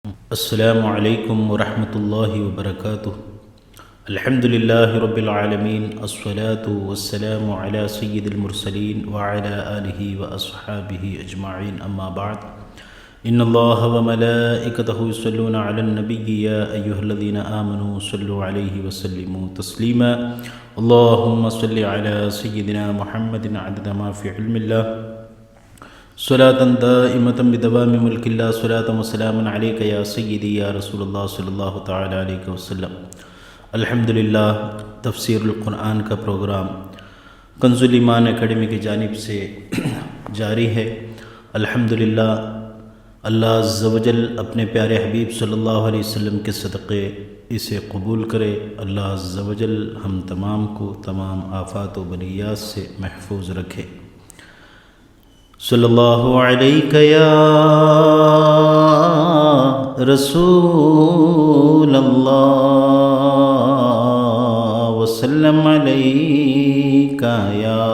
السلام علیکم ورحمۃ اللہ وبرکاتہ۔ الحمد للہ رب العالمین، الصلاۃ والسلام علی سید المرسلین وعلی آلہ واصحابہ اجمعین، اما بعد۔ ان اللہ وملائکتہ یصلون علی النبی یا ایہا الذین آمنوا صلوا علیہ وسلموا تسلیما۔ اللہم صل علی سیدنا محمد عدد ما فی علم اللہ، صلاۃ دائمۃ بدوام ملک اللہ، صلاۃ و سلام علیک یا سیدی یا رسول اللہ صلی اللہ تعالی علیہ وسلم۔ الحمدللہ، تفسیر القرآن کا پروگرام کنز الایمان اکیڈمی کی جانب سے جاری ہے۔ الحمدللہ، اللہ عز و جل اپنے پیارے حبیب صلی اللہ علیہ وسلم کے صدقے اسے قبول کرے۔ اللہ عز و جل ہم تمام کو تمام آفات و بلیات سے محفوظ رکھے۔ صلی اللہ علیہ یا رسول اللہ وسلم علیہ یا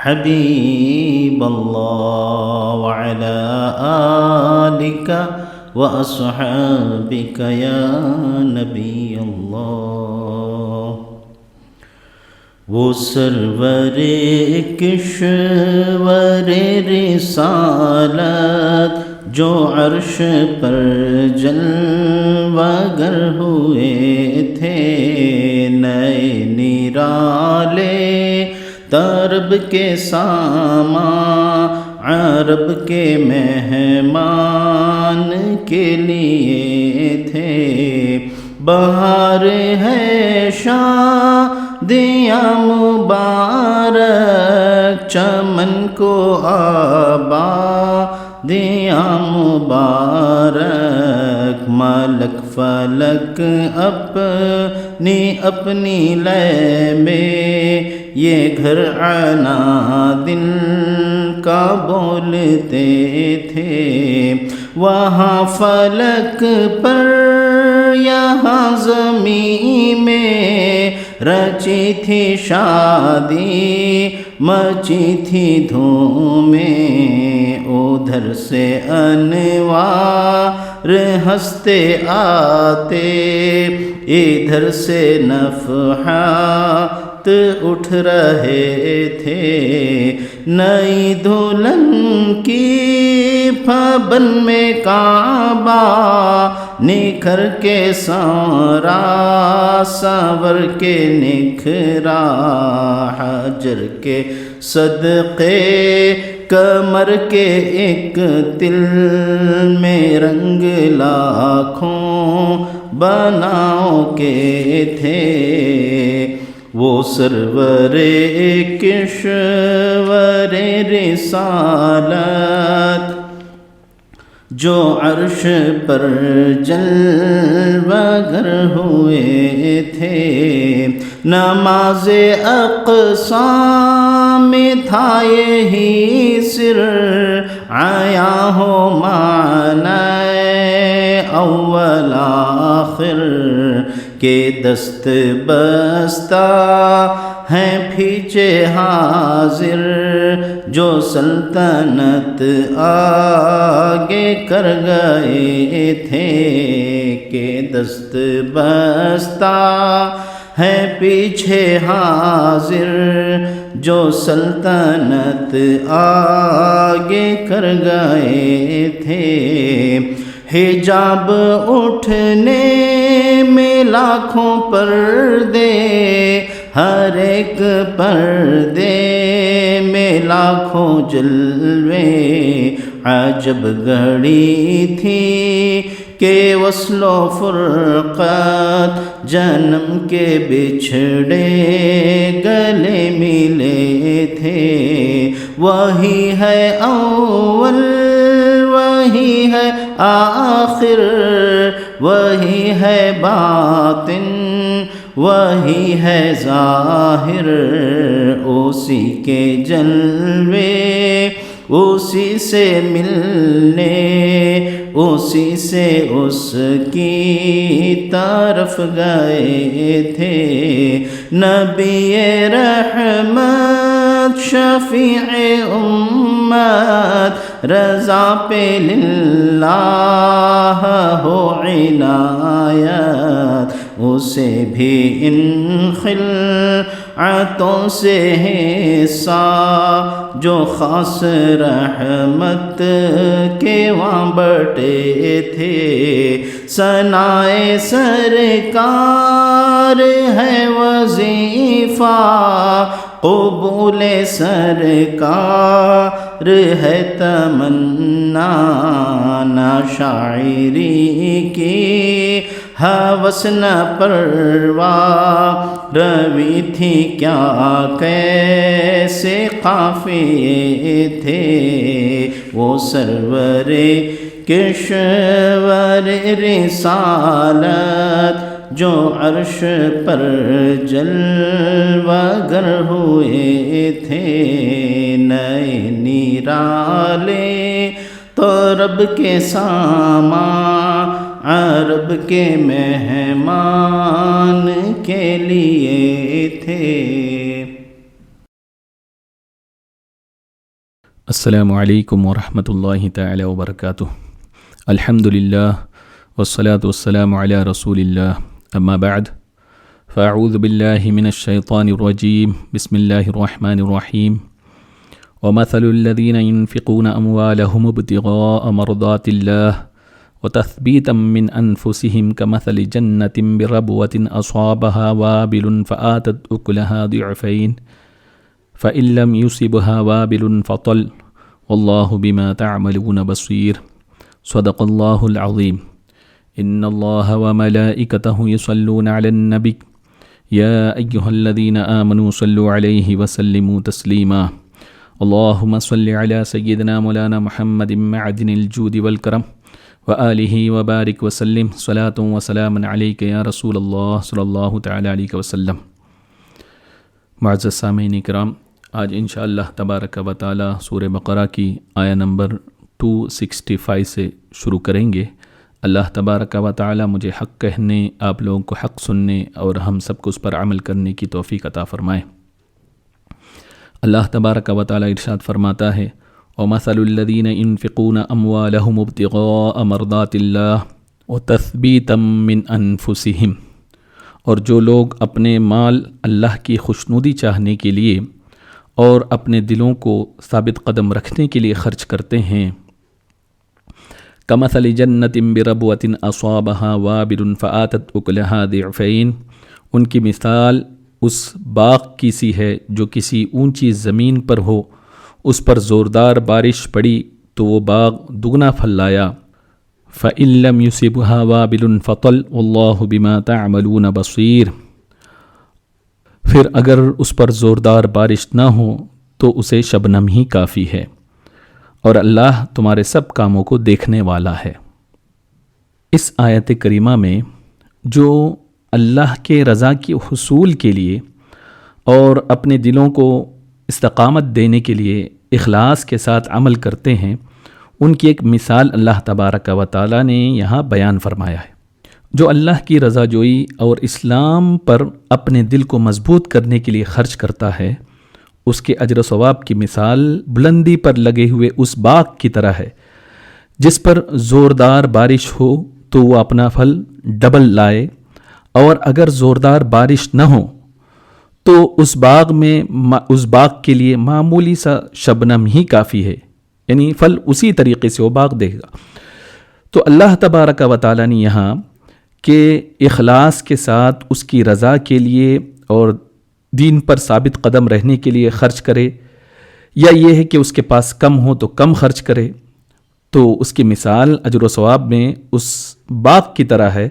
حبیب اللہ وعلی آلک واصحابک یا نبی اللہ۔ وہ سرور کشور رسالت جو عرش پر جلوہ گر ہوئے تھے، نئے نرالے طرب کے سامان عرب کے مہمان کے لیے تھے۔ بہار ہے شادیاں مبارک، چمن کو آبادیاں مبارک، ملک فلک اپنی اپنی لے میں یہ گھر عنا دل کا بولتے تھے۔ وہاں فلک پر یہاں زمین میں رچی تھی شادی، مچی تھی دھومیں، ادھر سے انوار ہنستے آتے، ادھر سے نفحات اٹھ رہے تھے۔ نئی دلہن کی پھبن میں کعبہ نکھر کے سورا، سنور کے نکھرا، حجر کے صدقے کمر کے ایک تل میں رنگ لاکھوں بناؤ کے تھے۔ وہ سرور کشور رسالت جو عرش پر جلوہ گر ہوئے تھے، نماز اقصیٰ میں تھا یہی سر، آیا ہو معنی اول آخر کے دست بستہ ہیں پیچھے حاضر، جو سلطنت آگے کر گئے تھے، کہ دست بستہ ہے پیچھے حاضر، جو سلطنت آگے کر گئے تھے۔ حجاب اٹھنے میں لاکھوں پردے، ہر ایک پردے میں لاکھوں جلوے، عجب گھڑی تھی کہ وصل و فرقت جنم کے بچھڑے گلے ملے تھے۔ وہی ہے اول، وہی ہے آخر، وہی ہے باطن، وہی ہے ظاہر، اسی کے جلوے اسی سے ملنے، اسی سے اس کی طرف گئے تھے۔ نبی رحمت شفیع امت رضا پہ للہ ہو عنایت، اسے بھی ان خلعتوں سے حصہ جو خاص رحمت کے وہاں بٹے تھے۔ ثنائے سرکار ہے وظیفہ، قبول سرکار ہے تمنا، نہ شاعری کی ہوس نہ پرواہ، روی تھی کیا کیسے قافیے تھے، وہ سرور کشور رسالت جو عرش پر جلوہ گر ہوئے تھے، نئے نرالے تو رب کے سامان، عرب کے مہمان کے لیے تھے۔ السلام علیکم ورحمۃ اللہ تعالی وبرکاتہ۔ الحمدللہ والصلاة والسلام علی رسول اللہ، اما بعد فاعوذ باللہ من الشیطان الرجیم، بسم اللہ الرحمن الرحیم۔ ومثل الذین ينفقون اموالهم ابتغاء مرضات اللہ وتثبیتا من انفسهم كمثل جنة بربوة اصابها وابل فآتت اکلها ضعفین فإن لم يصبها وابل فطل واللہ بما تعملون بصیر۔ صدق اللہ العظیم۔ ان اللہ وملائکتہ یصلون علی النبی یا ایہا الذین آمنوا صلوا علیہ وسلموا تسلیما۔ اللہم صل علی سیدنا مولانا محمد معدن الجود والکرم وآلہ وبارک وسلم، صلاۃ وسلاما علیک یا رسول اللہ صلی اللہ تعالی علیہ وسلم۔ معزز سامعین کرام، آج انشاءاللہ تبارک و تعالی سورہ بقرہ کی آیہ نمبر 265 سے شروع کریں گے۔ اللہ تبارک و تعالی مجھے حق کہنے، آپ لوگوں کو حق سننے اور ہم سب کو اس پر عمل کرنے کی توفیق عطا فرمائے۔ اللہ تبارک و تعالی ارشاد فرماتا ہے، وَمَثَلُ الَّذِينَ يُنْفِقُونَ أَمْوَالَهُمُ ابْتِغَاءَ مَرْضَاتِ اللَّهِ وَتَثْبِيتًا مِّنْ أَنفُسِهِمْ، اور جو لوگ اپنے مال اللہ کی خوشنودی چاہنے کے لیے اور اپنے دلوں کو ثابت قدم رکھنے کے لیے خرچ کرتے ہیں، کمثل جنت بربوۃ اصابها وابل فآتت اکلها ضعفین، ان کی مثال اس باغ کی سی ہے جو کسی اونچی زمین پر ہو، اس پر زوردار بارش پڑی تو وہ باغ دگنا پھل لایا۔ فإن لم يصبها وابل فطل واللہ بما تعملون بصیر، پھر اگر اس پر زوردار بارش نہ ہو تو اسے شبنم ہی کافی ہے، اور اللہ تمہارے سب کاموں کو دیکھنے والا ہے۔ اس آیت کریمہ میں جو اللہ کے رضا کے حصول کے لیے اور اپنے دلوں کو استقامت دینے کے لیے اخلاص کے ساتھ عمل کرتے ہیں، ان کی ایک مثال اللہ تبارک و تعالی نے یہاں بیان فرمایا ہے۔ جو اللہ کی رضا جوئی اور اسلام پر اپنے دل کو مضبوط کرنے کے لیے خرچ کرتا ہے، اس کے اجر و ثواب کی مثال بلندی پر لگے ہوئے اس باغ کی طرح ہے جس پر زوردار بارش ہو تو وہ اپنا پھل ڈبل لائے، اور اگر زوردار بارش نہ ہو تو اس باغ کے لیے معمولی سا شبنم ہی کافی ہے، یعنی پھل اسی طریقے سے وہ باغ دے گا۔ تو اللہ تبارک و تعالیٰ نے یہاں کہ اخلاص کے ساتھ اس کی رضا کے لیے اور دین پر ثابت قدم رہنے کے لیے خرچ کرے، یا یہ ہے کہ اس کے پاس کم ہو تو کم خرچ کرے، تو اس کی مثال اجر و ثواب میں اس باغ کی طرح ہے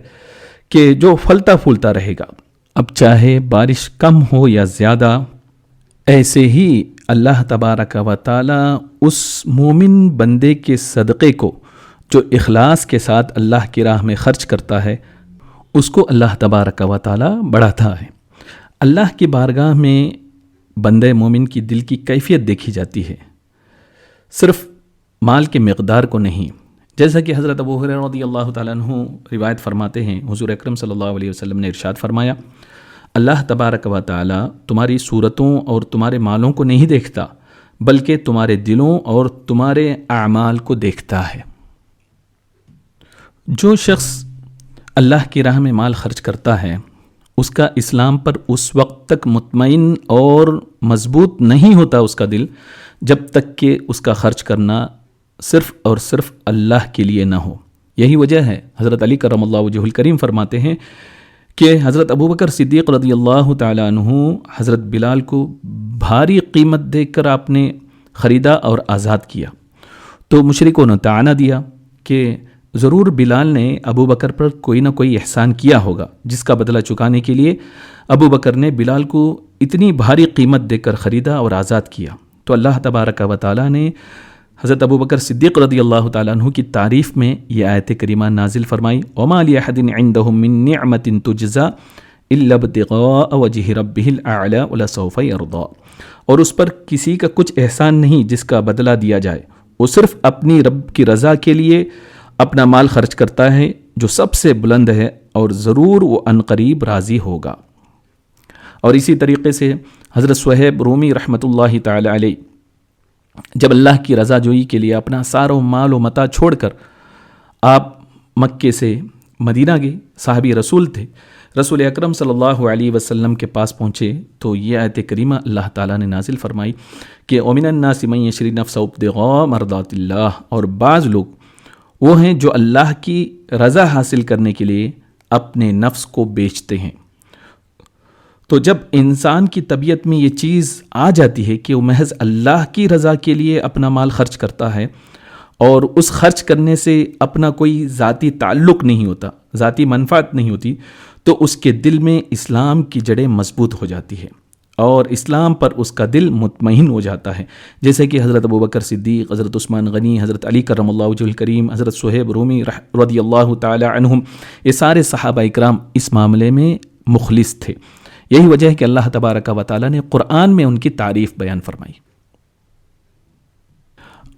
کہ جو پھلتا پھولتا رہے گا، اب چاہے بارش کم ہو یا زیادہ۔ ایسے ہی اللہ تبارک و تعالی اس مومن بندے کے صدقے کو جو اخلاص کے ساتھ اللہ کی راہ میں خرچ کرتا ہے، اس کو اللہ تبارک و تعالی بڑھاتا ہے۔ اللہ کی بارگاہ میں بندے مومن کی دل کی کیفیت دیکھی جاتی ہے، صرف مال کے مقدار کو نہیں، جیسا کہ حضرت ابو ہریرہ رضی اللہ تعالیٰ عنہ روایت فرماتے ہیں، حضور اکرم صلی اللہ علیہ وسلم نے ارشاد فرمایا، اللہ تبارک و تعالی تمہاری صورتوں اور تمہارے مالوں کو نہیں دیکھتا، بلکہ تمہارے دلوں اور تمہارے اعمال کو دیکھتا ہے۔ جو شخص اللہ کی راہ میں مال خرچ کرتا ہے، اس کا اسلام پر اس وقت تک مطمئن اور مضبوط نہیں ہوتا اس کا دل، جب تک کہ اس کا خرچ کرنا صرف اور صرف اللہ کے لیے نہ ہو۔ یہی وجہ ہے حضرت علی کرم اللہ وجہہ الکریم فرماتے ہیں کہ حضرت ابوبکر صدیق رضی اللہ تعالیٰ عنہ حضرت بلال کو بھاری قیمت دے کر آپ نے خریدا اور آزاد کیا، تو مشرکوں نے طعنہ دیا کہ ضرور بلال نے ابو بکر پر کوئی نہ کوئی احسان کیا ہوگا، جس کا بدلہ چکانے کے لیے ابو بکر نے بلال کو اتنی بھاری قیمت دے کر خریدا اور آزاد کیا۔ تو اللہ تبارک و تعالیٰ نے حضرت ابوبکر صدیق رضی اللہ تعالیٰ عنہ کی تعریف میں یہ آیت کریمہ نازل فرمائی، وَمَا لِأَحَدٍ عِندَهُ مِن نِعْمَةٍ تُجْزَىٰ إِلَّا ابْتِغَاءَ وَجْهِ رَبِّهِ الْأَعْلَىٰ وَلَسَوْفَ يَرْضَىٰ، اور اس پر کسی کا کچھ احسان نہیں جس کا بدلہ دیا جائے، وہ صرف اپنی رب کی رضا کے لیے اپنا مال خرچ کرتا ہے جو سب سے بلند ہے، اور ضرور وہ عنقریب راضی ہوگا۔ اور اسی طریقے سے حضرت صہیب رومی رحمۃ اللہ تعالی علیہ جب اللہ کی رضا جوئی کے لیے اپنا سارا مال و متاع چھوڑ کر آپ مکے سے مدینہ گئے، صحابی رسول تھے، رسول اکرم صلی اللہ علیہ وسلم کے پاس پہنچے تو یہ آیت کریمہ اللہ تعالیٰ نے نازل فرمائی کہ وَمِنَ النَّاسِ مَن يَشْرِي نَفْسَهُ ابْتِغَاءَ مَرْضَاتِ اللَّهِ، اور بعض لوگ وہ ہیں جو اللہ کی رضا حاصل کرنے کے لیے اپنے نفس کو بیچتے ہیں۔ تو جب انسان کی طبیعت میں یہ چیز آ جاتی ہے کہ وہ محض اللہ کی رضا کے لیے اپنا مال خرچ کرتا ہے اور اس خرچ کرنے سے اپنا کوئی ذاتی تعلق نہیں ہوتا، ذاتی منفعت نہیں ہوتی، تو اس کے دل میں اسلام کی جڑیں مضبوط ہو جاتی ہے اور اسلام پر اس کا دل مطمئن ہو جاتا ہے، جیسے کہ حضرت ابوبکر صدیق، حضرت عثمان غنی، حضرت علی کرم اللہ وجہہ الکریم، حضرت صہیب رومی رضی اللہ تعالی عنہم، یہ سارے صحابہ اکرام اس معاملے میں مخلص تھے۔ یہی وجہ ہے کہ اللہ تبارک و تعالیٰ نے قرآن میں ان کی تعریف بیان فرمائی۔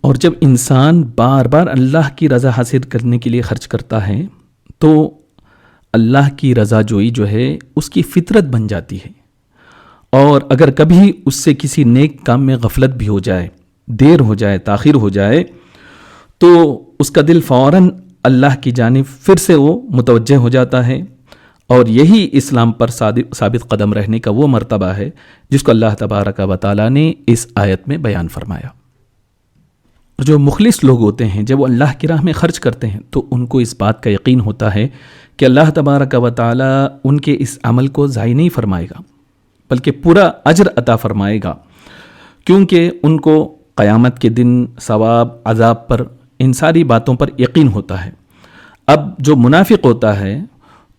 اور جب انسان بار بار اللہ کی رضا حاصل کرنے کے لیے خرچ کرتا ہے تو اللہ کی رضا جوئی جو ہے اس کی فطرت بن جاتی ہے، اور اگر کبھی اس سے کسی نیک کام میں غفلت بھی ہو جائے، دیر ہو جائے، تاخیر ہو جائے، تو اس کا دل فوراً اللہ کی جانب پھر سے وہ متوجہ ہو جاتا ہے، اور یہی اسلام پر ثابت قدم رہنے کا وہ مرتبہ ہے جس کو اللہ تبارک و تعالیٰ نے اس آیت میں بیان فرمایا۔ جو مخلص لوگ ہوتے ہیں جب وہ اللہ کی راہ میں خرچ کرتے ہیں تو ان کو اس بات کا یقین ہوتا ہے کہ اللہ تبارک و تعالیٰ ان کے اس عمل کو ضائع نہیں فرمائے گا، بلکہ پورا اجر عطا فرمائے گا، کیونکہ ان کو قیامت کے دن ثواب، عذاب پر، ان ساری باتوں پر یقین ہوتا ہے۔ اب جو منافق ہوتا ہے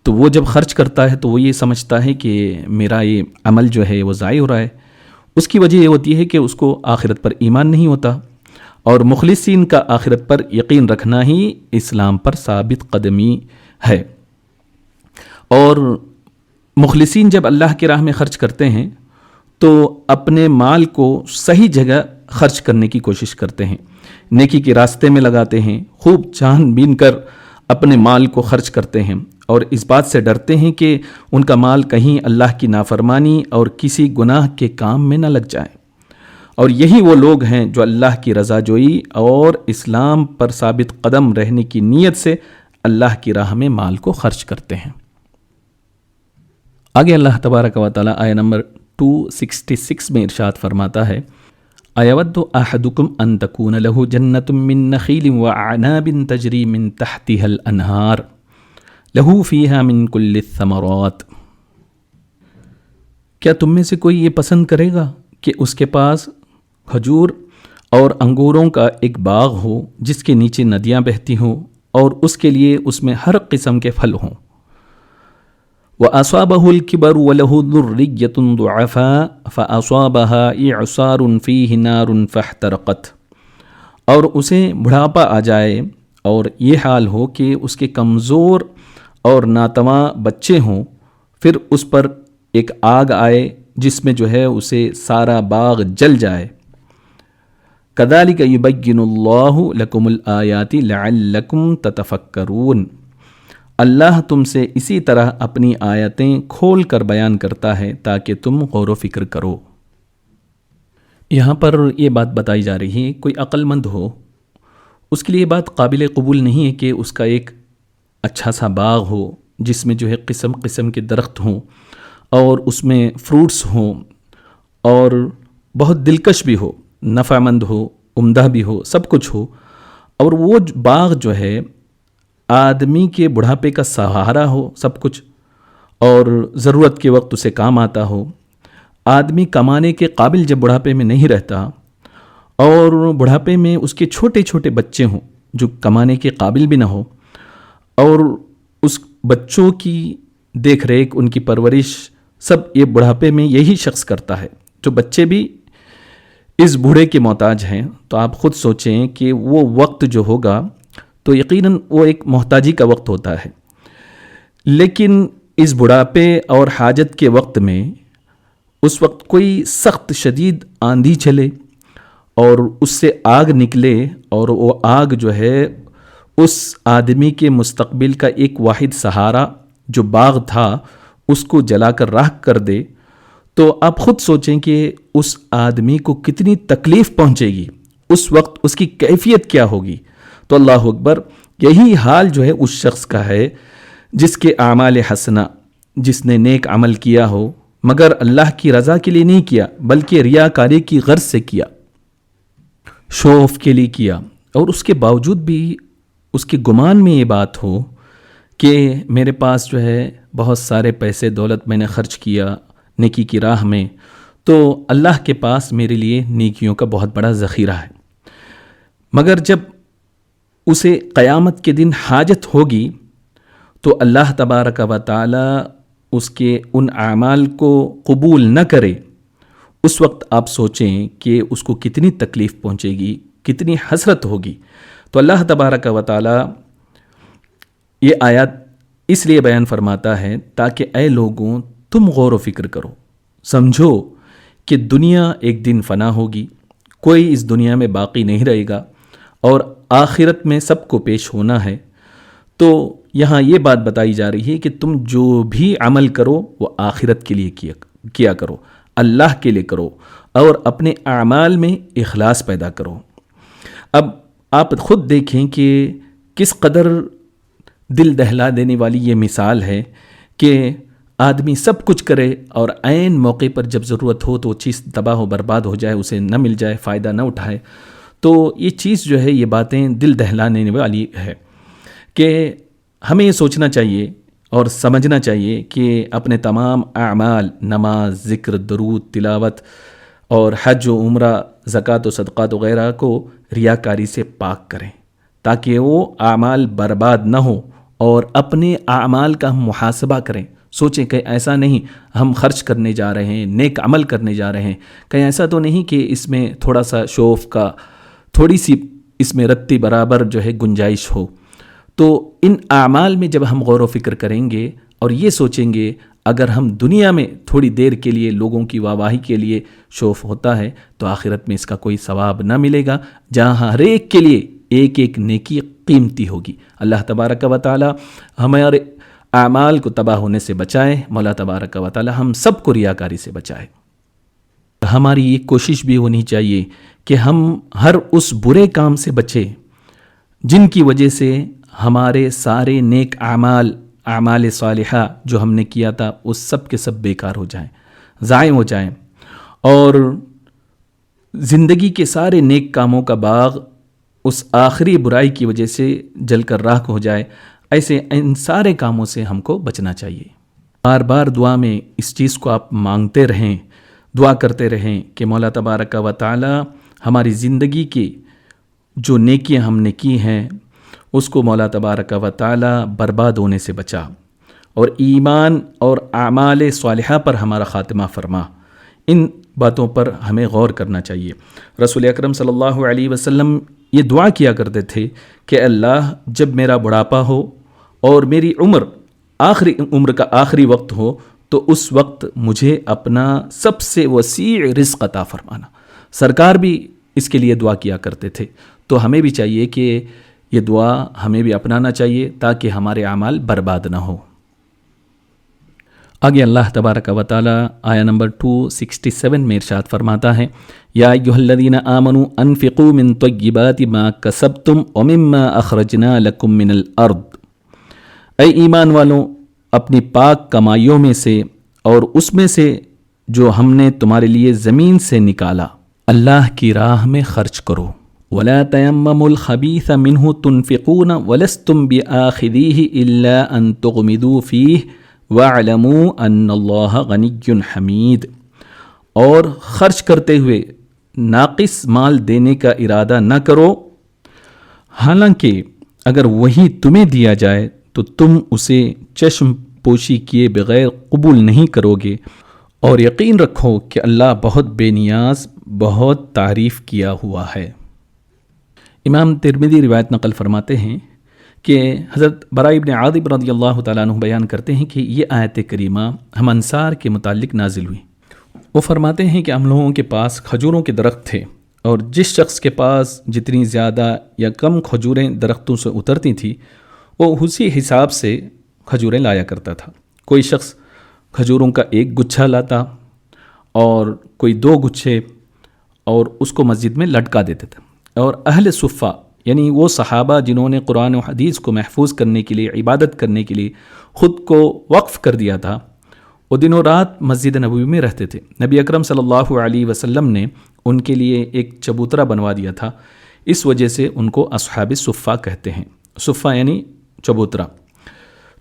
تو وہ جب خرچ کرتا ہے تو وہ یہ سمجھتا ہے کہ میرا یہ عمل جو ہے وہ ضائع ہو رہا ہے، اس کی وجہ یہ ہوتی ہے کہ اس کو آخرت پر ایمان نہیں ہوتا، اور مخلصین کا آخرت پر یقین رکھنا ہی اسلام پر ثابت قدمی ہے۔ اور مخلصین جب اللہ کی راہ میں خرچ کرتے ہیں تو اپنے مال کو صحیح جگہ خرچ کرنے کی کوشش کرتے ہیں، نیکی کے راستے میں لگاتے ہیں، خوب جان بین کر اپنے مال کو خرچ کرتے ہیں، اور اس بات سے ڈرتے ہیں کہ ان کا مال کہیں اللہ کی نافرمانی اور کسی گناہ کے کام میں نہ لگ جائے۔ اور یہی وہ لوگ ہیں جو اللہ کی رضا جوئی اور اسلام پر ثابت قدم رہنے کی نیت سے اللہ کی راہ میں مال کو خرچ کرتے ہیں۔ آگے اللہ تبارک و تعالیٰ آیہ نمبر 266 میں ارشاد فرماتا ہے، اَيَوَدُّ أَحَدُكُمْ أَن تَكُونَ لَهُ جَنَّةٌ مِّن نَخِيلٍ وَأَعْنَابٍ تَجْرِي مِن تَحْتِهَا الْأَنْهَارُ لَهُ فِيهَا مِن كُلِّ الثَّمَرَاتِ، کیا تم میں سے کوئی یہ پسند کرے گا کہ اس کے پاس کھجور اور انگوروں کا ایک باغ ہو جس کے نیچے ندیاں بہتی ہوں اور اس کے لیے اس میں ہر قسم کے پھل ہوں؟ وَأَصَابَهُ الْكِبَرُ وَلَهُ ذُرِّيَّةٌ ضُعَفَاءُ فَأَصَابَهَا إِعْصَارٌ فِيهِ نَارٌ فَاحْتَرَقَتْ، اور اسے بڑھاپا آ جائے اور یہ حال ہو کہ اس کے کمزور اور ناتواں بچے ہوں، پھر اس پر ایک آگ آئے جس میں جو ہے اسے سارا باغ جل جائے۔ كَذَلِكَ يُبَيِّنُ اللَّهُ لَكُمُ الْآيَاتِ لَعَلَّكُمْ تَتَفَكَّرُونَ، اللہ تم سے اسی طرح اپنی آیتیں کھول کر بیان کرتا ہے تاکہ تم غور و فکر کرو۔ یہاں پر یہ بات بتائی جا رہی ہے، کوئی عقل مند ہو اس کے لیے بات قابل قبول نہیں ہے کہ اس کا ایک اچھا سا باغ ہو جس میں جو ہے قسم قسم کے درخت ہوں اور اس میں فروٹس ہوں اور بہت دلکش بھی ہو، نفع مند ہو، عمدہ بھی ہو، سب کچھ ہو، اور وہ باغ جو ہے آدمی کے بڑھاپے کا سہارا ہو سب کچھ، اور ضرورت کے وقت اسے کام آتا ہو۔ آدمی کمانے کے قابل جب بڑھاپے میں نہیں رہتا اور بڑھاپے میں اس کے چھوٹے چھوٹے بچے ہوں جو کمانے کے قابل بھی نہ ہو، اور اس بچوں کی دیکھ ریکھ، ان کی پرورش سب یہ بڑھاپے میں یہی شخص کرتا ہے، جو بچے بھی اس بوڑھے کے محتاج ہیں، تو آپ خود سوچیں کہ وہ وقت جو ہوگا تو یقیناً وہ ایک محتاجی کا وقت ہوتا ہے۔ لیکن اس بڑھاپے اور حاجت کے وقت میں اس وقت کوئی سخت شدید آندھی چلے اور اس سے آگ نکلے، اور وہ آگ جو ہے اس آدمی کے مستقبل کا ایک واحد سہارا جو باغ تھا اس کو جلا کر راکھ کر دے، تو آپ خود سوچیں کہ اس آدمی کو کتنی تکلیف پہنچے گی، اس وقت اس کی کیفیت کیا ہوگی۔ تو اللہ اکبر، یہی حال جو ہے اس شخص کا ہے جس کے اعمال حسنہ، جس نے نیک عمل کیا ہو مگر اللہ کی رضا کے لیے نہیں کیا بلکہ ریاکاری کی غرض سے کیا، شو آف کے لیے کیا، اور اس کے باوجود بھی اس کے گمان میں یہ بات ہو کہ میرے پاس جو ہے بہت سارے پیسے دولت میں نے خرچ کیا نیکی کی راہ میں، تو اللہ کے پاس میرے لیے نیکیوں کا بہت بڑا ذخیرہ ہے، مگر جب اسے قیامت کے دن حاجت ہوگی تو اللہ تبارک و تعالی اس کے ان اعمال کو قبول نہ کرے، اس وقت آپ سوچیں کہ اس کو کتنی تکلیف پہنچے گی، کتنی حسرت ہوگی۔ تو اللہ تبارک و تعالی یہ آیات اس لیے بیان فرماتا ہے تاکہ اے لوگوں تم غور و فکر کرو، سمجھو کہ دنیا ایک دن فنا ہوگی، کوئی اس دنیا میں باقی نہیں رہے گا، اور آخرت میں سب کو پیش ہونا ہے۔ تو یہاں یہ بات بتائی جا رہی ہے کہ تم جو بھی عمل کرو وہ آخرت کے لیے کیا کرو، اللہ کے لیے کرو، اور اپنے اعمال میں اخلاص پیدا کرو۔ اب آپ خود دیکھیں کہ کس قدر دل دہلا دینے والی یہ مثال ہے کہ آدمی سب کچھ کرے اور عین موقع پر جب ضرورت ہو تو وہ چیز تباہ و برباد ہو جائے، اسے نہ مل جائے، فائدہ نہ اٹھائے۔ تو یہ چیز جو ہے، یہ باتیں دل دہلانے والی ہے کہ ہمیں یہ سوچنا چاہیے اور سمجھنا چاہیے کہ اپنے تمام اعمال، نماز، ذکر، درود، تلاوت اور حج و عمرہ، زکوٰۃ و صدقات وغیرہ کو ریاکاری سے پاک کریں تاکہ وہ اعمال برباد نہ ہو، اور اپنے اعمال کا ہم محاسبہ کریں۔ سوچیں کہ ایسا نہیں ہم خرچ کرنے جا رہے ہیں، نیک عمل کرنے جا رہے ہیں، کہیں ایسا تو نہیں کہ اس میں تھوڑا سا شوف کا، تھوڑی سی اس میں رتی برابر جو ہے گنجائش ہو۔ تو ان اعمال میں جب ہم غور و فکر کریں گے اور یہ سوچیں گے اگر ہم دنیا میں تھوڑی دیر کے لیے لوگوں کی واہواہی کے لیے شوف ہوتا ہے تو آخرت میں اس کا کوئی ثواب نہ ملے گا، جہاں ہر ایک کے لیے ایک ایک نیکی قیمتی ہوگی۔ اللہ تبارک و تعالی ہمارے اعمال کو تباہ ہونے سے بچائے، مولا تبارک و تعالی ہم سب کو ریاکاری سے بچائے۔ ہماری یہ کوشش بھی ہونی چاہیے کہ ہم ہر اس برے کام سے بچیں جن کی وجہ سے ہمارے سارے نیک اعمال صالحہ جو ہم نے کیا تھا وہ سب کے سب بیکار ہو جائیں، ضائع ہو جائیں، اور زندگی کے سارے نیک کاموں کا باغ اس آخری برائی کی وجہ سے جل کر راکھ ہو جائے۔ ایسے ان سارے کاموں سے ہم کو بچنا چاہیے۔ بار بار دعا میں اس چیز کو آپ مانگتے رہیں، دعا کرتے رہیں کہ مولا تبارک و تعالی ہماری زندگی کی جو نیکیاں ہم نے کی ہیں اس کو مولا تبارک و تعالی برباد ہونے سے بچا، اور ایمان اور اعمال صالحہ پر ہمارا خاتمہ فرما۔ ان باتوں پر ہمیں غور کرنا چاہیے۔ رسول اکرم صلی اللہ علیہ وسلم یہ دعا کیا کرتے تھے کہ اللہ جب میرا بڑھاپا ہو اور میری عمر کا آخری وقت ہو تو اس وقت مجھے اپنا سب سے وسیع رزق عطا فرمانا۔ سرکار بھی اس کے لیے دعا کیا کرتے تھے، تو ہمیں بھی چاہیے کہ یہ دعا ہمیں بھی اپنانا چاہیے تاکہ ہمارے اعمال برباد نہ ہو۔ آگے اللہ تبارک و تعالی آیا نمبر 267 میں ارشاد فرماتا ہے، یا ایھا الذین آمنوا انفقوا من طیبات ما کسبتم ومما اخرجنا لکم من الارض، اے ایمان والوں اپنی پاک کمائیوں میں سے اور اس میں سے جو ہم نے تمہارے لیے زمین سے نکالا، اللہ کی راہ میں خرچ کرو۔ ولا تیمموا الخبیث منہ تنفقون ولستم بآخذیہ الا ان تغمضوا فیہ وَاعْلَمُوا أَنَّ اللَّهَ غَنِيٌّ حَمِيدٌ، اور خرچ کرتے ہوئے ناقص مال دینے کا ارادہ نہ کرو، حالانکہ اگر وہی تمہیں دیا جائے تو تم اسے چشم پوشی کیے بغیر قبول نہیں کرو گے، اور یقین رکھو کہ اللہ بہت بے نیاز، بہت تعریف کیا ہوا ہے۔ امام ترمذی روایت نقل فرماتے ہیں کہ حضرت براء ابن عازب رضی اللہ تعالیٰ عنہ بیان کرتے ہیں کہ یہ آیت کریمہ ہم انصار کے متعلق نازل ہوئی۔ وہ فرماتے ہیں کہ ہم لوگوں کے پاس کھجوروں کے درخت تھے، اور جس شخص کے پاس جتنی زیادہ یا کم کھجوریں درختوں سے اترتی تھیں وہ اسی حساب سے کھجوریں لایا کرتا تھا۔ کوئی شخص کھجوروں کا ایک گچھا لاتا اور کوئی 2 گچھے، اور اس کو مسجد میں لٹکا دیتے تھے۔ اور اہل صفہ یعنی وہ صحابہ جنہوں نے قرآن و حدیث کو محفوظ کرنے کے لیے، عبادت کرنے کے لیے خود کو وقف کر دیا تھا، وہ دنوں رات مسجد نبوی میں رہتے تھے۔ نبی اکرم صلی اللہ علیہ وسلم نے ان کے لیے ایک چبوترا بنوا دیا تھا، اس وجہ سے ان کو اصحاب صفہ کہتے ہیں۔ صفہ یعنی چبوترا۔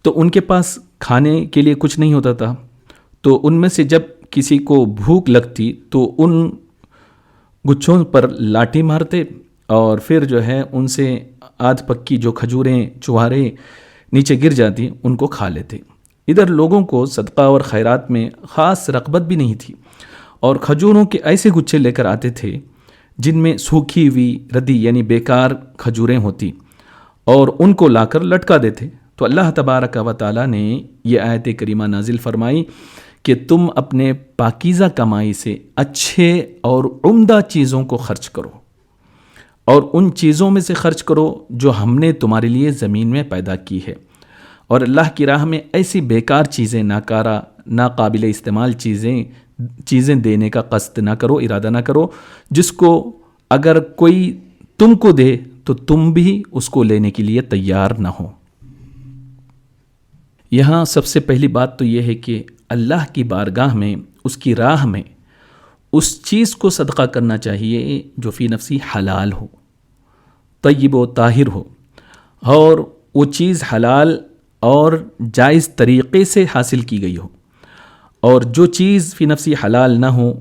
تو ان کے پاس کھانے کے لیے کچھ نہیں ہوتا تھا، تو ان میں سے جب کسی کو بھوک لگتی تو ان گچھوں پر لاٹھی مارتے، اور پھر جو ہے ان سے آدھ پکی جو کھجوریں چوہارے نیچے گر جاتی ان کو کھا لیتے۔ ادھر لوگوں کو صدقہ اور خیرات میں خاص رغبت بھی نہیں تھی، اور کھجوروں کے ایسے گچھے لے کر آتے تھے جن میں سوکھی ہوئی ردی یعنی بیکار کھجوریں ہوتی، اور ان کو لا کر لٹکا دیتے۔ تو اللہ تبارک و تعالیٰ نے یہ آیت کریمہ نازل فرمائی کہ تم اپنے پاکیزہ کمائی سے اچھے اور عمدہ چیزوں کو خرچ کرو، اور ان چیزوں میں سے خرچ کرو جو ہم نے تمہارے لیے زمین میں پیدا کی ہے، اور اللہ کی راہ میں ایسی بیکار چیزیں، ناکارہ، ناقابل استعمال چیزیں دینے کا قصد نہ کرو، ارادہ نہ کرو، جس کو اگر کوئی تم کو دے تو تم بھی اس کو لینے کے لیے تیار نہ ہو۔ یہاں سب سے پہلی بات تو یہ ہے کہ اللہ کی بارگاہ میں، اس کی راہ میں اس چیز کو صدقہ کرنا چاہیے جو فی نفسی حلال ہو، طیب و طاہر ہو، اور وہ چیز حلال اور جائز طریقے سے حاصل کی گئی ہو، اور جو چیز فی نفسی حلال نہ ہو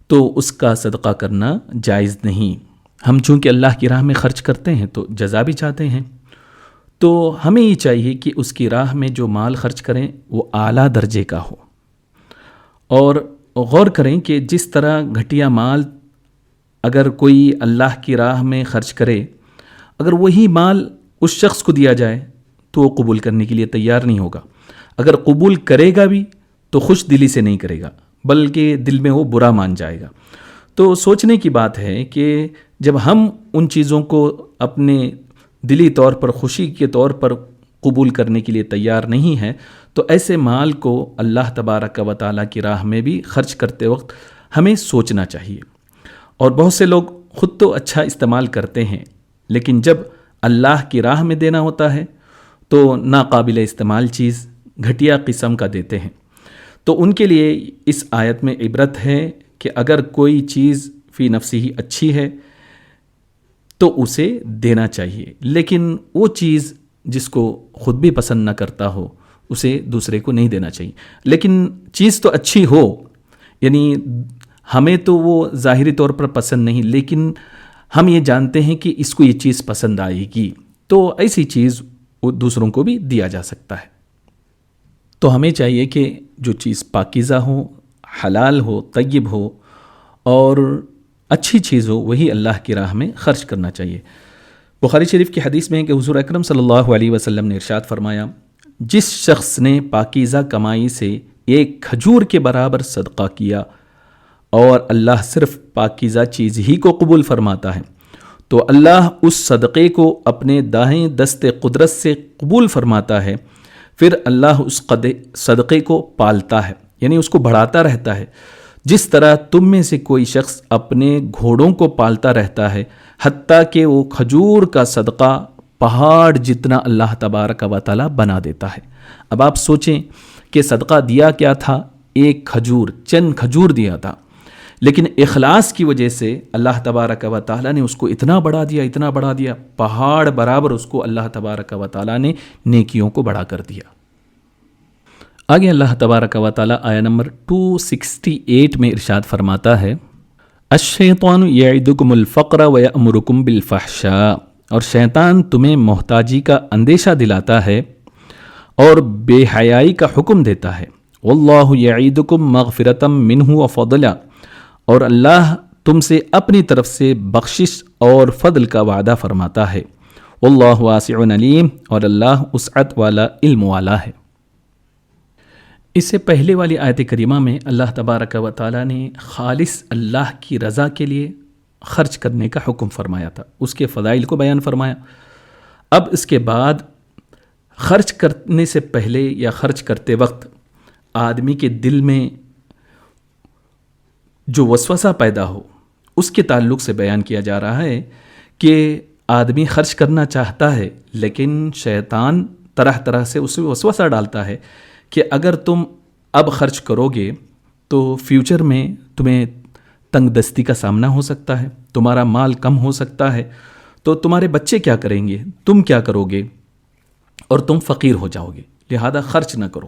تو اس کا صدقہ کرنا جائز نہیں۔ ہم چونکہ اللہ کی راہ میں خرچ کرتے ہیں تو جزا بھی چاہتے ہیں، تو ہمیں یہ چاہیے کہ اس کی راہ میں جو مال خرچ کریں وہ اعلیٰ درجے کا ہو، اور غور کریں کہ جس طرح گھٹیا مال اگر کوئی اللہ کی راہ میں خرچ کرے، اگر وہی مال اس شخص کو دیا جائے تو وہ قبول کرنے کے لیے تیار نہیں ہوگا، اگر قبول کرے گا بھی تو خوش دلی سے نہیں کرے گا، بلکہ دل میں وہ برا مان جائے گا۔ تو سوچنے کی بات ہے کہ جب ہم ان چیزوں کو اپنے دلی طور پر، خوشی کے طور پر قبول کرنے کے لیے تیار نہیں ہیں، تو ایسے مال کو اللہ تبارک و تعالیٰ کی راہ میں بھی خرچ کرتے وقت ہمیں سوچنا چاہیے۔ اور بہت سے لوگ خود تو اچھا استعمال کرتے ہیں، لیکن جب اللہ کی راہ میں دینا ہوتا ہے تو ناقابل استعمال چیز، گھٹیا قسم کا دیتے ہیں۔ تو ان کے لیے اس آیت میں عبرت ہے کہ اگر کوئی چیز فی نفسی ہی اچھی ہے تو اسے دینا چاہیے، لیکن وہ چیز جس کو خود بھی پسند نہ کرتا ہو اسے دوسرے کو نہیں دینا چاہیے۔ لیکن چیز تو اچھی ہو، یعنی ہمیں تو وہ ظاہری طور پر پسند نہیں، لیکن ہم یہ جانتے ہیں کہ اس کو یہ چیز پسند آئے گی، تو ایسی چیز دوسروں کو بھی دیا جا سکتا ہے۔ تو ہمیں چاہیے کہ جو چیز پاکیزہ ہو، حلال ہو، طیب ہو اور اچھی چیز ہو، وہی اللہ کی راہ میں خرچ کرنا چاہیے۔ بخاری شریف کی حدیث میں ہے کہ حضور اکرم صلی اللہ علیہ وسلم نے ارشاد فرمایا، جس شخص نے پاکیزہ کمائی سے ایک کھجور کے برابر صدقہ کیا اور اللہ صرف پاکیزہ چیز ہی کو قبول فرماتا ہے، تو اللہ اس صدقے کو اپنے دائیں دست قدرت سے قبول فرماتا ہے، پھر اللہ اس صدقے کو پالتا ہے، یعنی اس کو بڑھاتا رہتا ہے، جس طرح تم میں سے کوئی شخص اپنے گھوڑوں کو پالتا رہتا ہے حتیٰ کہ وہ کھجور کا صدقہ پہاڑ جتنا اللہ تبارک و تعالی بنا دیتا ہے۔ اب آپ سوچیں کہ صدقہ دیا کیا تھا؟ ایک کھجور، چند کھجور دیا تھا، لیکن اخلاص کی وجہ سے اللہ تبارک و تعالی نے اس کو اتنا بڑھا دیا، پہاڑ برابر اس کو اللہ تبارک و تعالی نے نیکیوں کو بڑھا کر دیا۔ آگے اللہ تبارک و تعالی آیہ نمبر 268 میں ارشاد فرماتا ہے، الشیطان یعدکم الفقر ویأمرکم بالفحشاء، اور شیطان تمہیں محتاجی کا اندیشہ دلاتا ہے اور بے حیائی کا حکم دیتا ہے۔ واللہ یعیدکم مغفرۃ منہ وفضلا، اور اللہ تم سے اپنی طرف سے بخشش اور فضل کا وعدہ فرماتا ہے۔ واللہ واسع علیم، اور اللہ وسعت والا، علم والا ہے۔ اس سے پہلے والی آیت کریمہ میں اللہ تبارک و تعالی نے خالص اللہ کی رضا کے لیے خرچ کرنے کا حکم فرمایا تھا، اس کے فضائل کو بیان فرمایا۔ اب اس کے بعد خرچ کرنے سے پہلے یا خرچ کرتے وقت آدمی کے دل میں جو وسوسہ پیدا ہو اس کے تعلق سے بیان کیا جا رہا ہے کہ آدمی خرچ کرنا چاہتا ہے، لیکن شیطان طرح طرح سے اسے وسوسہ ڈالتا ہے کہ اگر تم اب خرچ کرو گے تو فیوچر میں تمہیں تنگ دستی کا سامنا ہو سکتا ہے، تمہارا مال کم ہو سکتا ہے، تو تمہارے بچے کیا کریں گے، تم کیا کرو گے، اور تم فقیر ہو جاؤ گے، لہذا خرچ نہ کرو۔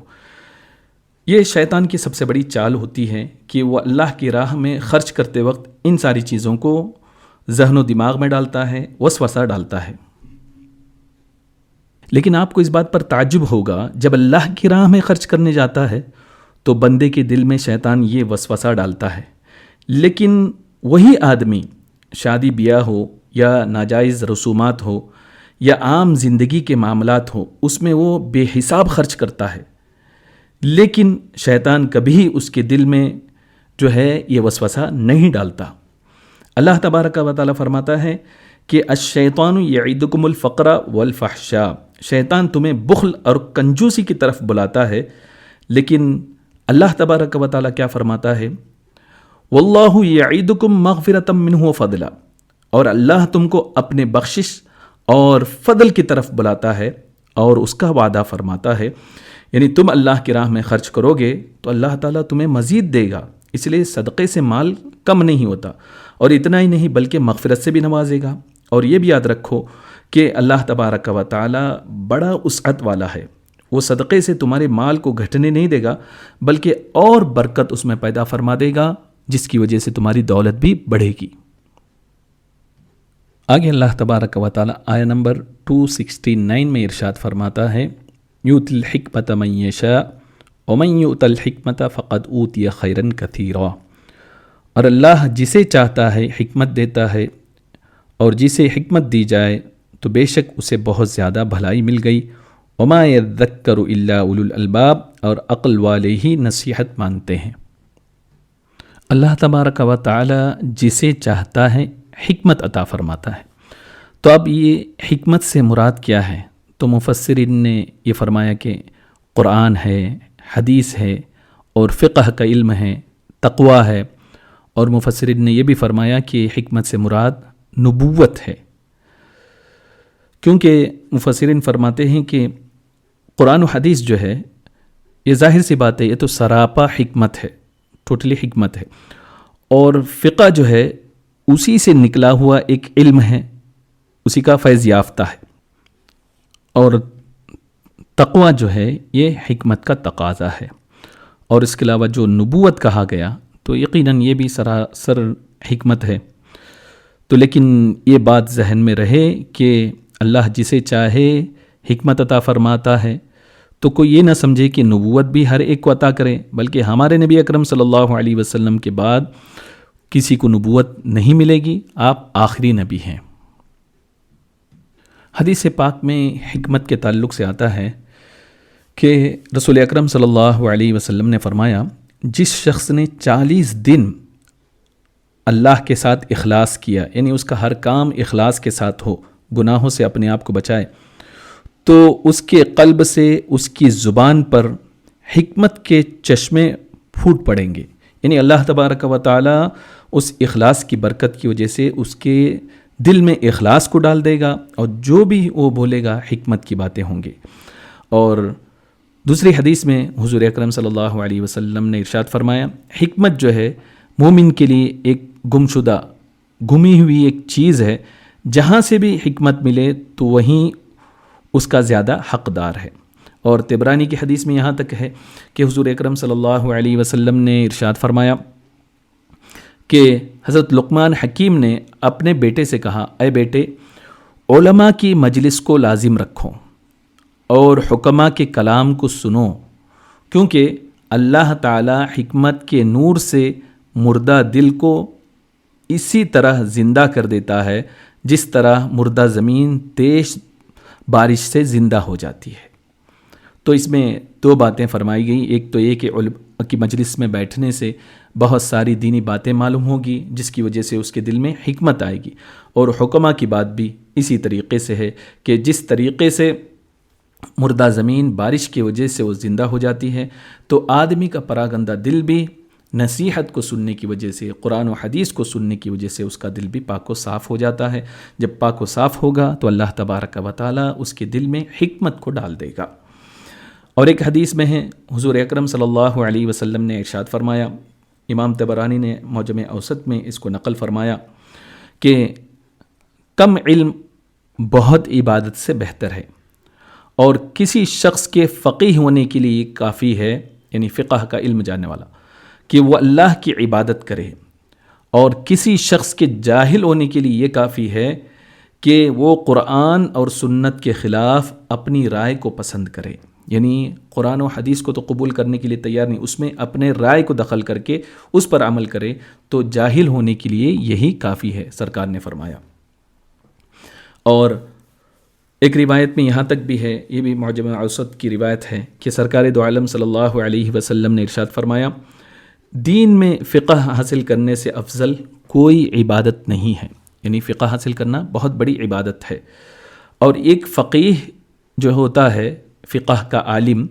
یہ شیطان کی سب سے بڑی چال ہوتی ہے کہ وہ اللہ کی راہ میں خرچ کرتے وقت ان ساری چیزوں کو ذہن و دماغ میں ڈالتا ہے، وسوسہ ڈالتا ہے۔ لیکن آپ کو اس بات پر تعجب ہوگا، جب اللہ کی راہ میں خرچ کرنے جاتا ہے تو بندے کے دل میں شیطان یہ وسوسہ ڈالتا ہے، لیکن وہی آدمی شادی بیاہ ہو یا ناجائز رسومات ہو یا عام زندگی کے معاملات ہو، اس میں وہ بے حساب خرچ کرتا ہے، لیکن شیطان کبھی اس کے دل میں جو ہے یہ وسوسہ نہیں ڈالتا۔ اللہ تبارک و تعالی فرماتا ہے کہ الشیطان یعدکم الفقر والفحشاء، شیطان تمہیں بخل اور کنجوسی کی طرف بلاتا ہے، لیکن اللہ تبارک و تعالی کیا فرماتا ہے؟ واللہ یعیدکم مغفرۃ منہ وفضلا، اور اللہ تم کو اپنے بخشش اور فضل کی طرف بلاتا ہے اور اس کا وعدہ فرماتا ہے، یعنی تم اللہ کی راہ میں خرچ کرو گے تو اللہ تعالیٰ تمہیں مزید دے گا۔ اس لیے صدقے سے مال کم نہیں ہوتا، اور اتنا ہی نہیں بلکہ مغفرت سے بھی نوازے گا۔ اور یہ بھی یاد رکھو کہ اللہ تبارک و تعالی بڑا وسعت والا ہے، وہ صدقے سے تمہارے مال کو گھٹنے نہیں دے گا بلکہ اور برکت اس میں پیدا فرما دے گا، جس کی وجہ سے تمہاری دولت بھی بڑھے گی۔ آگے اللہ تبارک و تعالی آیہ نمبر 269 میں ارشاد فرماتا ہے، یؤتی الحکمۃ من یشاء ومن یؤت الحکمۃ فقد اوتی خیرا کثیرا، اور اللہ جسے چاہتا ہے حکمت دیتا ہے، اور جسے حکمت دی جائے تو بے شک اسے بہت زیادہ بھلائی مل گئی۔ وما یذکر الا اولو الالباب، اور عقل والے ہی نصیحت مانتے ہیں۔ اللہ تبارک و تعالی جسے چاہتا ہے حکمت عطا فرماتا ہے۔ تو اب یہ حکمت سے مراد کیا ہے؟ تو مفسرین نے یہ فرمایا کہ قرآن ہے، حدیث ہے، اور فقہ کا علم ہے، تقوی ہے، اور مفسرین نے یہ بھی فرمایا کہ حکمت سے مراد نبوت ہے، کیونکہ مفسرین فرماتے ہیں کہ قرآن و حدیث جو ہے یہ ظاہر سی بات ہے، یہ تو سراپا حکمت ہے، ٹوٹلی حکمت ہے، اور فقہ جو ہے اسی سے نکلا ہوا ایک علم ہے، اسی کا فیض یافتہ ہے، اور تقوی جو ہے یہ حکمت کا تقاضا ہے۔ اور اس کے علاوہ جو نبوت کہا گیا تو یقیناً یہ بھی سراسر حکمت ہے۔ تو لیکن یہ بات ذہن میں رہے کہ اللہ جسے چاہے حکمت عطا فرماتا ہے، تو کوئی یہ نہ سمجھے کہ نبوت بھی ہر ایک کو عطا کرے، بلکہ ہمارے نبی اکرم صلی اللہ علیہ وسلم کے بعد کسی کو نبوت نہیں ملے گی، آپ آخری نبی ہیں۔ حدیث پاک میں حکمت کے تعلق سے آتا ہے کہ رسول اکرم صلی اللہ علیہ وسلم نے فرمایا، جس شخص نے 40 دن اللہ کے ساتھ اخلاص کیا، یعنی اس کا ہر کام اخلاص کے ساتھ ہو، گناہوں سے اپنے آپ کو بچائے، تو اس کے قلب سے اس کی زبان پر حکمت کے چشمے پھوٹ پڑیں گے، یعنی اللہ تبارک و تعالی اس اخلاص کی برکت کی وجہ سے اس کے دل میں اخلاص کو ڈال دے گا، اور جو بھی وہ بولے گا حکمت کی باتیں ہوں گے۔ اور دوسری حدیث میں حضور اکرم صلی اللہ علیہ وسلم نے ارشاد فرمایا، حکمت جو ہے مومن کے لیے ایک گمشدہ، گمی ہوئی ایک چیز ہے، جہاں سے بھی حکمت ملے تو وہیں اس کا زیادہ حقدار ہے۔ اور طبرانی کی حدیث میں یہاں تک ہے کہ حضور اکرم صلی اللہ علیہ وسلم نے ارشاد فرمایا کہ حضرت لقمان حکیم نے اپنے بیٹے سے کہا، اے بیٹے، علماء کی مجلس کو لازم رکھو اور حکماء کے کلام کو سنو، کیونکہ اللہ تعالی حکمت کے نور سے مردہ دل کو اسی طرح زندہ کر دیتا ہے جس طرح مردہ زمین تیز بارش سے زندہ ہو جاتی ہے۔ تو اس میں دو باتیں فرمائی گئی، ایک تو یہ کہ علماء کی مجلس میں بیٹھنے سے بہت ساری دینی باتیں معلوم ہوگی جس کی وجہ سے اس کے دل میں حکمت آئے گی، اور حکماء کی بات بھی اسی طریقے سے ہے کہ جس طریقے سے مردہ زمین بارش کی وجہ سے وہ زندہ ہو جاتی ہے، تو آدمی کا پراگندہ دل بھی نصیحت کو سننے کی وجہ سے، قرآن و حدیث کو سننے کی وجہ سے اس کا دل بھی پاک و صاف ہو جاتا ہے۔ جب پاک و صاف ہوگا تو اللہ تبارک و تعالی اس کے دل میں حکمت کو ڈال دے گا۔ اور ایک حدیث میں ہے، حضور اکرم صلی اللہ علیہ وسلم نے ارشاد فرمایا، امام طبرانی نے معجم اوسط میں اس کو نقل فرمایا کہ کم علم بہت عبادت سے بہتر ہے، اور کسی شخص کے فقیہ ہونے کے لیے یہ کافی ہے، یعنی فقہ کا علم جاننے والا، کہ وہ اللہ کی عبادت کرے، اور کسی شخص کے جاہل ہونے کے لیے یہ کافی ہے کہ وہ قرآن اور سنت کے خلاف اپنی رائے کو پسند کرے، یعنی قرآن و حدیث کو تو قبول کرنے کے لیے تیار نہیں، اس میں اپنے رائے کو دخل کر کے اس پر عمل کرے، تو جاہل ہونے کے لیے یہی کافی ہے، سرکار نے فرمایا۔ اور ایک روایت میں یہاں تک بھی ہے، یہ بھی معجم اوسط کی روایت ہے کہ سرکار دو عالم صلی اللہ علیہ وسلم نے ارشاد فرمایا، دین میں فقہ حاصل کرنے سے افضل کوئی عبادت نہیں ہے، یعنی فقہ حاصل کرنا بہت بڑی عبادت ہے، اور ایک فقیہ جو ہوتا ہے، فقہ کا عالم،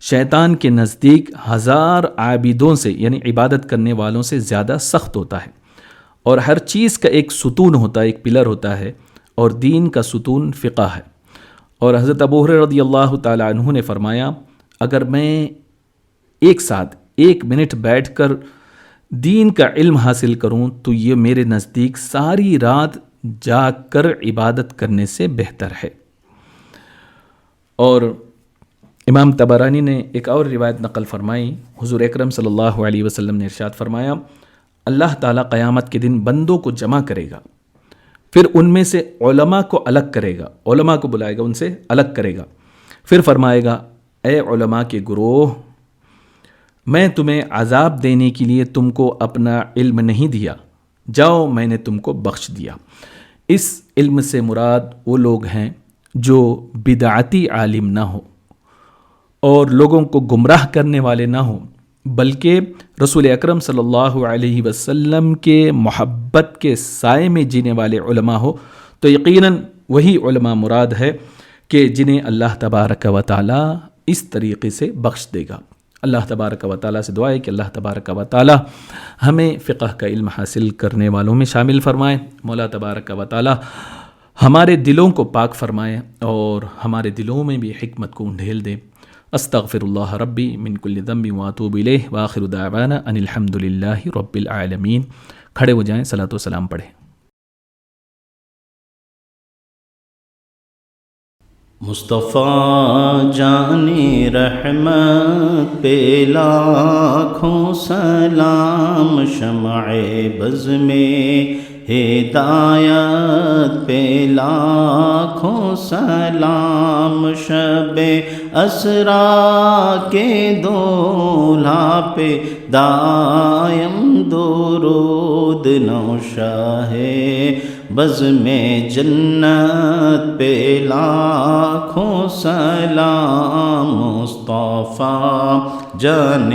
شیطان کے نزدیک 1000 عابدوں سے، یعنی عبادت کرنے والوں سے زیادہ سخت ہوتا ہے، اور ہر چیز کا ایک ستون ہوتا ہے، ایک پلر ہوتا ہے، اور دین کا ستون فقہ ہے۔ اور حضرت ابو ہریرہ رضی اللہ تعالی عنہ نے فرمایا، اگر میں ایک ساتھ 1 منٹ بیٹھ کر دین کا علم حاصل کروں تو یہ میرے نزدیک ساری رات جاگ کر عبادت کرنے سے بہتر ہے۔ اور امام طبرانی نے ایک اور روایت نقل فرمائی، حضور اکرم صلی اللہ علیہ وسلم نے ارشاد فرمایا، اللہ تعالیٰ قیامت کے دن بندوں کو جمع کرے گا، پھر ان میں سے علماء کو الگ کرے گا، علماء کو بلائے گا، ان سے الگ کرے گا، پھر فرمائے گا، اے علماء کے گروہ، میں تمہیں عذاب دینے کے لیے تم کو اپنا علم نہیں دیا، جاؤ میں نے تم کو بخش دیا۔ اس علم سے مراد وہ لوگ ہیں جو بدعتی عالم نہ ہو اور لوگوں کو گمراہ کرنے والے نہ ہوں، بلکہ رسول اکرم صلی اللہ علیہ وسلم کے محبت کے سائے میں جینے والے علماء ہو، تو یقیناً وہی علماء مراد ہے کہ جنہیں اللہ تبارک و تعالی اس طریقے سے بخش دے گا۔ اللہ تبارک و تعالیٰ سے دعا ہے کہ اللہ تبارک و تعالیٰ ہمیں فقہ کا علم حاصل کرنے والوں میں شامل فرمائے۔ مولا تبارک و تعالیٰ ہمارے دلوں کو پاک فرمائے اور ہمارے دلوں میں بھی حکمت کو انڈھیل دے۔ استغفر اللہ ربی من کل ذنب واتوب الیہ وآخر دعوانا ان الحمد للہ رب العالمین۔ کھڑے ہو جائیں، صلاۃ و سلام پڑھیں۔ مصطفیٰ جانی رحمت پہ لاکھوں سلام، شمع بز میں ہدایت پہ لاکھوں سلام، شب اسرا کے دولہا پہ دائم درود، نوشاہ بز میں جنت پہ لاکھوں سلام، مصطفیٰ جان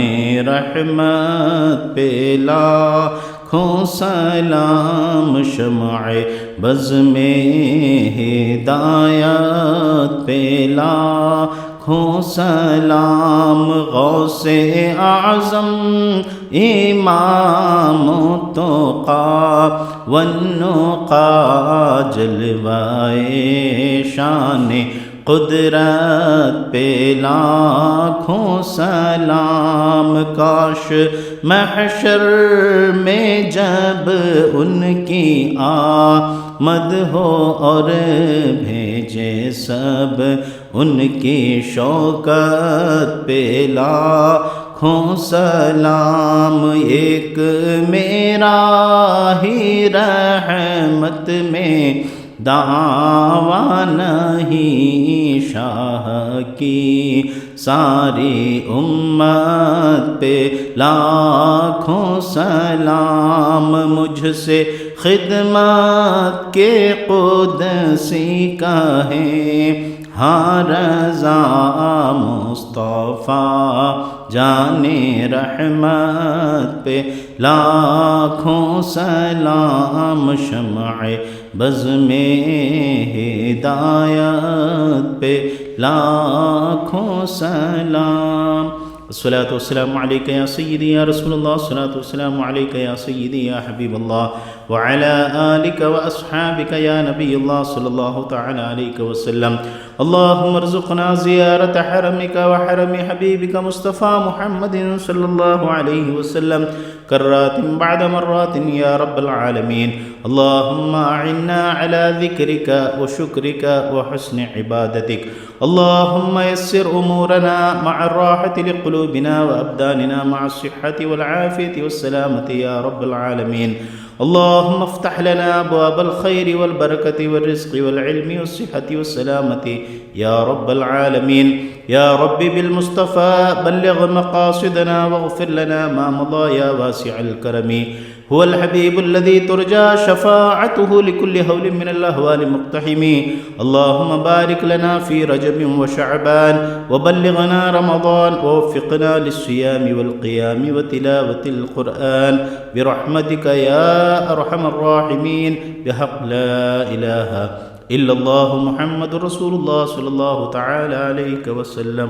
رحمت پہ لاکھوں لاکھوں سلام شمع بز میں ہدایت پہ لاکھوں سلام غوث اعظم امام التقی والنقی جلوائے شان قدرت پہ لاکھوں سلام کاش محشر میں جب ان کی آمد ہو اور بھیجے سب ان کی شوکت پہ لاکھوں سلام ایک میرا ہی رحمت میں دعویٰ نہیں شاہ کی ساری امت پہ لاکھوں سلام مجھ سے خدمت کے قدسی کہیں ہاں رضا مصطفیٰ جان رحمت پہ لاکھوں سلام شمع بز میں ہدایت پہ لاکھوں سلام الصلاة والسلام عليك يا سيدي يا رسول الله الصلاة والسلام عليك يا سيدي يا حبيب الله وعلى آلك وأصحابك يا نبي الله صلى الله تعالى عليك وسلم اللهم ارزقنا زيارة حرمك وحرم حبيبك مصطفى محمد صلى الله عليه وسلم كرات بعد مرات يا رب العالمين اللهم أعنا على ذكرك وشكرك وحسن عبادتك اللهم يسر أمورنا مع الراحة لقلوبنا وأبداننا مع الصحة والعافية والسلامة يا رب العالمين اللهم افتح لنا أبواب الخير والبركة والرزق والعلم والصحة والسلامة يا رب العالمين يا رب بالمصطفى بلغ مقاصدنا واغفر لنا ما مضى يا واسع الكرم هو الحبيب الذي ترجى شفاعته لكل هول من الأهوال مقتحم اللهم بارك لنا في رجب وشعبان وبلغنا رمضان ووفقنا للصيام والقيام وتلاوة القرآن برحمتك يا أرحم الراحمين بحق لا إله إلا الله محمد رسول الله صلى الله تعالى عليه وسلم